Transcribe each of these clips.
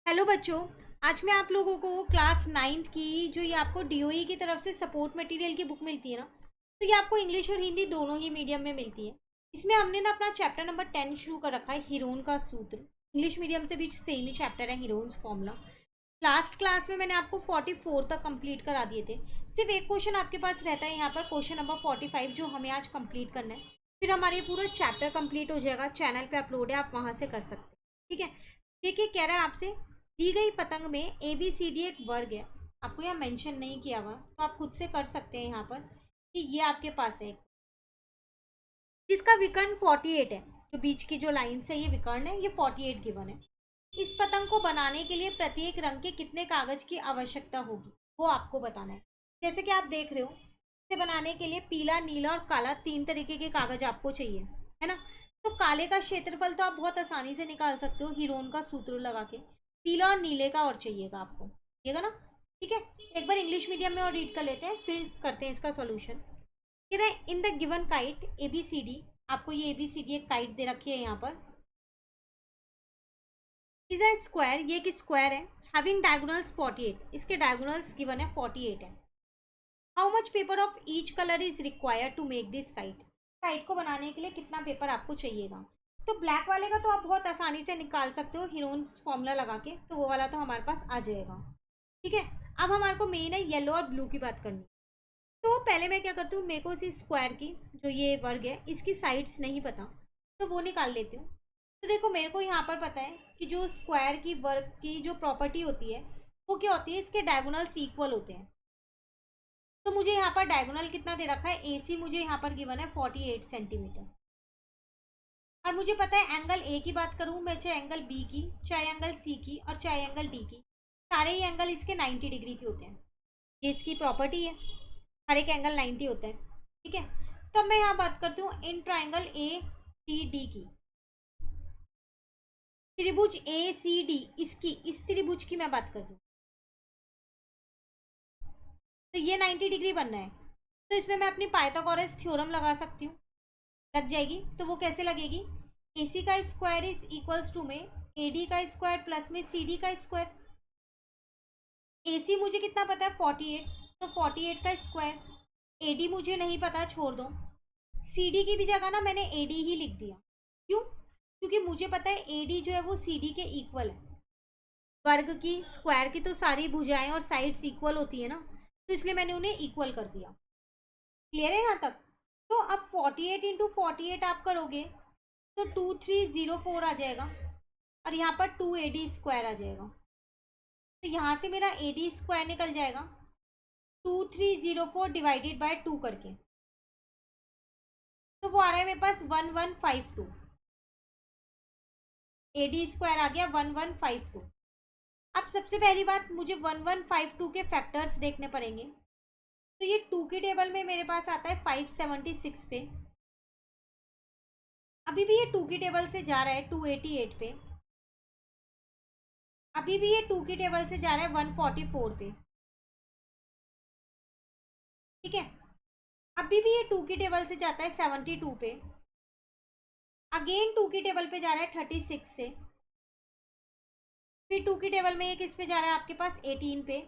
Hello बच्चों। आज मैं आप लोगों को क्लास नाइन्थ की जो ये आपको डीओई की तरफ से सपोर्ट मटेरियल की बुक मिलती है ना, तो ये आपको इंग्लिश और हिंदी दोनों ही मीडियम में मिलती है। इसमें हमने ना अपना चैप्टर नंबर 10 शुरू कर रखा है, हीरोन का सूत्र। इंग्लिश मीडियम से भी सेम ही चैप्टर है, हीरोन्स फॉर्मूला। लास्ट क्लास में मैंने आपको 44 तक कंप्लीट करा दिए थे। सिर्फ एक क्वेश्चन आपके पास रहता है यहाँ पर, क्वेश्चन नंबर 45, जो हमें आज कंप्लीट करना है। फिर हमारे पूरा चैप्टर कंप्लीट हो जाएगा। चैनल पे अपलोड है, आप वहाँ से कर सकते हैं। ठीक है। देखिए, कह रहा है आपसे, दी गई पतंग में ए बी सी डी एक वर्ग है। आपको यहाँ मेंशन नहीं किया हुआ, तो आप खुद से कर सकते हैं यहाँ पर कि ये आपके पास है, जिसका विकर्ण 48 है। जो बीच की जो लाइन है ये विकर्ण है, ये 48 गिवन है। इस पतंग को बनाने के लिए प्रत्येक रंग के कितने कागज की आवश्यकता होगी, वो आपको बताना है। जैसे कि आप देख रहे हो, इसे बनाने के लिए पीला, नीला और काला 3 तरीके के कागज आपको चाहिए, है ना। तो काले का क्षेत्रफल तो आप बहुत आसानी से निकाल सकते हो हीरोन का सूत्र लगा के। पीला और नीले का और चाहिएगा आपको, ठीक है ना। ठीक है, एक बार इंग्लिश मीडियम में और रीड कर लेते हैं, फिर करते हैं इसका सॉल्यूशन। कह रहे हैं in the given kite A B C D, आपको ये ए बी सी डी एक काइट दे रखी है यहाँ पर। इज अ स्क्वायर, ये एक स्क्वायर है, हैविंग डायगोनल्स 48, इसके डायगोनल्स गिवन है 48 है। How much paper of each colour is required to make this kite, kite को बनाने के लिए कितना पेपर आपको चाहिएगा। तो ब्लैक वाले का तो आप बहुत आसानी से निकाल सकते हो हीरोन्स फॉर्मूला लगा के, तो वो वाला तो हमारे पास आ जाएगा। ठीक है। अब हमारे को मेन है येलो और ब्लू की बात करनी। तो पहले मैं क्या करती हूँ, मेरे को इस स्क्वायर की जो ये वर्ग है इसकी साइड्स नहीं पता, तो वो निकाल लेती हूँ। तो देखो, मेरे को यहाँ पर पता है कि जो स्क्वायर की वर्ग की जो प्रॉपर्टी होती है वो क्या होती है, इसके डायगोनल्स इक्वल होते हैं। तो मुझे यहाँ पर डायगोनल कितना दे रखा है, ए सी मुझे यहाँ पर गिवन है 48 सेंटीमीटर। और मुझे पता है एंगल ए की बात करूँ मैं, चाहे एंगल बी की, चाहे एंगल सी की और चाहे एंगल डी की, सारे ही एंगल इसके 90 डिग्री के होते हैं। ये इसकी प्रॉपर्टी है, हर एक एंगल 90 होता है। ठीक है। तो अब मैं यहाँ बात करती हूँ in triangle A C D की। त्रिभुज ए सी डी, इसकी इस त्रिभुज की मैं बात कर रही हूँ, तो ये 90 डिग्री बनना है। तो इसमें मैं अपनी पाइथागोरस थ्योरम लगा सकती हूँ, लग जाएगी। तो वो कैसे लगेगी, ए सी का स्क्वायर इज इक्वल्स टू में ए डी का स्क्वायर प्लस में सी डी का स्क्वायर। ए सी मुझे कितना पता है 48, तो 48 का स्क्वायर। ए डी मुझे नहीं पता, छोड़ दो। सी डी की भी जगह ना मैंने ए डी ही लिख दिया। क्यों, क्योंकि मुझे पता है ए डी जो है वो सी डी के इक्वल है। वर्ग की, स्क्वायर की तो सारी भुजाएं और साइड्स इक्वल होती है ना, तो इसलिए मैंने उन्हें इक्वल कर दिया। क्लियर है यहाँ तक। तो अब 48 इंटू 48 आप करोगे तो 2304 आ जाएगा, और यहाँ पर 2 ए डी स्क्वायर आ जाएगा। तो यहाँ से मेरा ए डी स्क्वायर निकल जाएगा 2304 डिवाइडेड बाय 2 करके, तो वो आ रहा है मेरे पास 1152। ए डी स्क्वायर आ गया 1152। अब सबसे पहली बात, मुझे 1152 के फैक्टर्स देखने पड़ेंगे। तो ये 2 की टेबल में मेरे पास आता है 576 पे, अभी भी ये 2 की टेबल से जा रहा है 288 पे, अभी भी ये 2 की टेबल से जा रहा है 144 पे। ठीक है। अभी भी ये 2 की टेबल से जाता है 72 पे, अगेन 2 की टेबल पे जा रहा है 36 से, फिर 2 की टेबल में ये किस पे जा रहा है आपके पास 18 पे।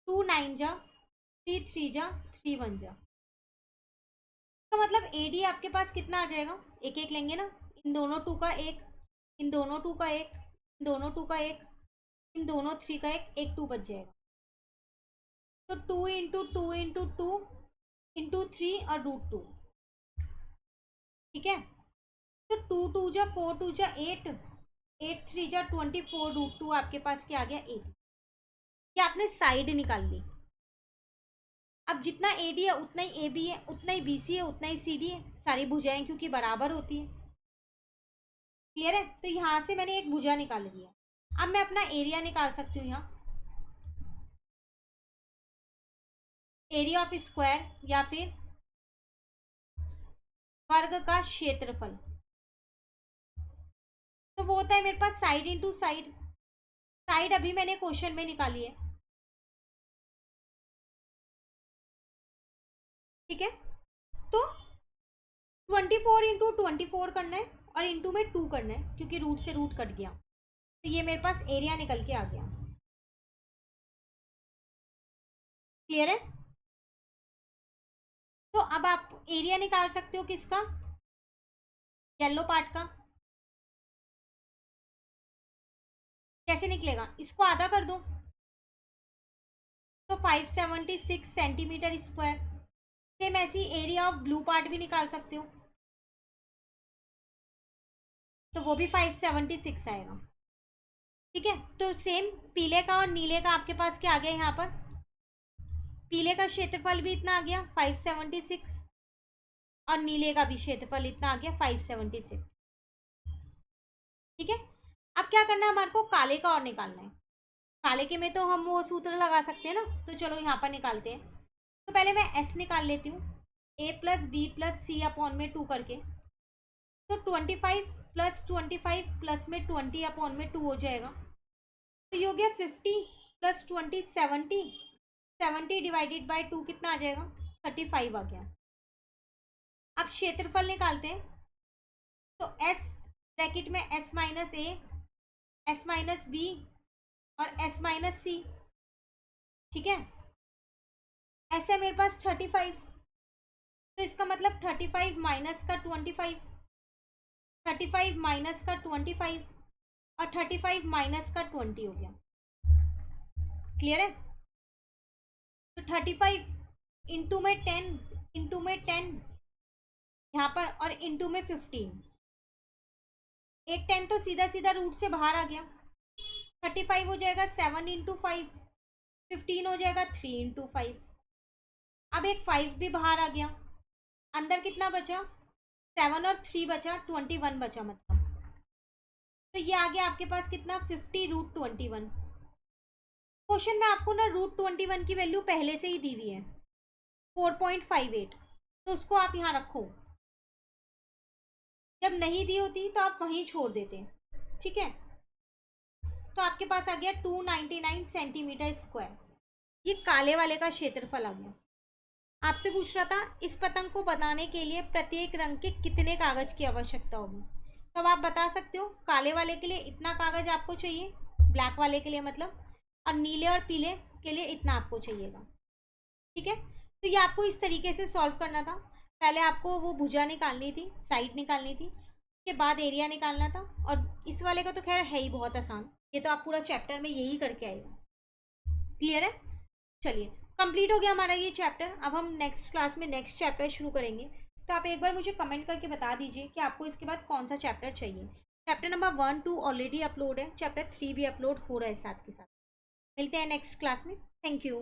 2 9 जा, 3 3 जा, 3 1 जा, तो मतलब ए डी आपके पास कितना आ जाएगा, एक एक लेंगे ना, इन दोनों 2 का एक, इन दोनों 2 का एक, इन दोनों 2 का एक, इन दोनों 3 का एक, एक 2 बच जाएगा। तो 2 इंटू 2 इंटू 2 इंटू 3 और √2। ठीक है। तो 2 2 जा 4 2 जा 8, 8 3 जा 24, √2 आपके पास क्या आ गया 8। ये आपने साइड निकाल ली। अब जितना ए डी है उतना ही ए बी है, उतना ही बी सी है, उतना ही सी डी है, सारी भुजाएं क्योंकि बराबर होती है। क्लियर है। तो यहाँ से मैंने एक भुजा निकाल लिया। अब मैं अपना एरिया निकाल सकती हूँ यहाँ, एरिया ऑफ स्क्वायर या फिर वर्ग का क्षेत्रफल। तो वो होता है मेरे पास साइड इंटू साइड। साइड अभी मैंने क्वेश्चन में निकाली है। ठीक है। तो 24 इंटू 24 करना है और इंटू में 2 करना है, क्योंकि रूट से रूट कट गया। तो ये मेरे पास एरिया निकल के आ गया। क्लियर है? तो अब आप एरिया निकाल सकते हो किसका, येलो पार्ट का। कैसे निकलेगा, इसको आधा कर दो तो 576 सेंटीमीटर स्क्वायर। सेम ऐसी एरिया ऑफ ब्लू पार्ट भी निकाल सकते हो, तो वो भी 576 आएगा। ठीक है, तो सेम पीले का और नीले का आपके पास क्या आ गया यहाँ पर, पीले का क्षेत्रफल भी इतना आ गया 576 और नीले का भी क्षेत्रफल इतना आ गया 576। ठीक है, अब क्या करना है हमारे को, काले का और निकालना है। काले के में तो हम वो सूत्र लगा सकते हैं ना, तो चलो यहाँ पर निकालते हैं। तो पहले मैं एस निकाल लेती हूँ, a plus B plus C upon में 2 करके। तो 25 प्लस 25 प्लस में 20 अपॉन में 2 हो जाएगा। तो ये हो गया 50 प्लस 20 70, 70 डिवाइडेड बाई 2 कितना आ जाएगा, 35 आ गया। अब क्षेत्रफल निकालते हैं। तो एस ब्रैकेट में एस माइनस ए, एस माइनस बी और एस माइनस सी। ठीक है, एस है मेरे पास 35, तो इसका मतलब 35 माइनस का 25, 35 माइनस का 25 और 35 माइनस का 20 हो गया। क्लियर है? तो 35 इंटू में 10, इंटू में 10 यहाँ पर और इंटू में 15, एक 10 तो सीधा सीधा रूट से बाहर आ गया। 35 हो जाएगा 7 इंटू 5, 15 हो जाएगा 3 इंटू 5। अब एक 5 भी बाहर आ गया, अंदर कितना बचा, 7 और 3 बचा, 21 बचा मतलब। तो ये आ गया आपके पास कितना, 50 रूट 21। क्वेश्चन में आपको ना रूट 21 की वैल्यू पहले से ही दी हुई है 4.58, तो उसको आप यहाँ रखो। जब नहीं दी होती तो आप वहीं छोड़ देते। ठीक है, तो आपके पास आ गया 299 सेंटीमीटर स्क्वायर। ये काले वाले का क्षेत्रफल आ गया। आपसे पूछ रहा था इस पतंग को बनाने के लिए प्रत्येक रंग के कितने कागज की आवश्यकता होगी, तो अब आप बता सकते हो काले वाले के लिए इतना कागज आपको चाहिए, ब्लैक वाले के लिए मतलब, और नीले और पीले के लिए इतना आपको चाहिएगा। ठीक है, तो ये आपको इस तरीके से सॉल्व करना था। पहले आपको वो भुजा निकालनी थी, साइड निकालनी थी, उसके बाद एरिया निकालना था। और इस वाले का तो खैर है ही बहुत आसान, ये तो आप पूरा चैप्टर में यही करके आएगा। क्लियर है? चलिए, कंप्लीट हो गया हमारा ये चैप्टर। अब हम नेक्स्ट क्लास में नेक्स्ट चैप्टर शुरू करेंगे। तो आप एक बार मुझे कमेंट करके बता दीजिए कि आपको इसके बाद कौन सा चैप्टर चाहिए। चैप्टर नंबर 1, 2 ऑलरेडी अपलोड है, चैप्टर 3 भी अपलोड हो रहा है साथ के साथ। मिलते हैं नेक्स्ट क्लास में। Thank you.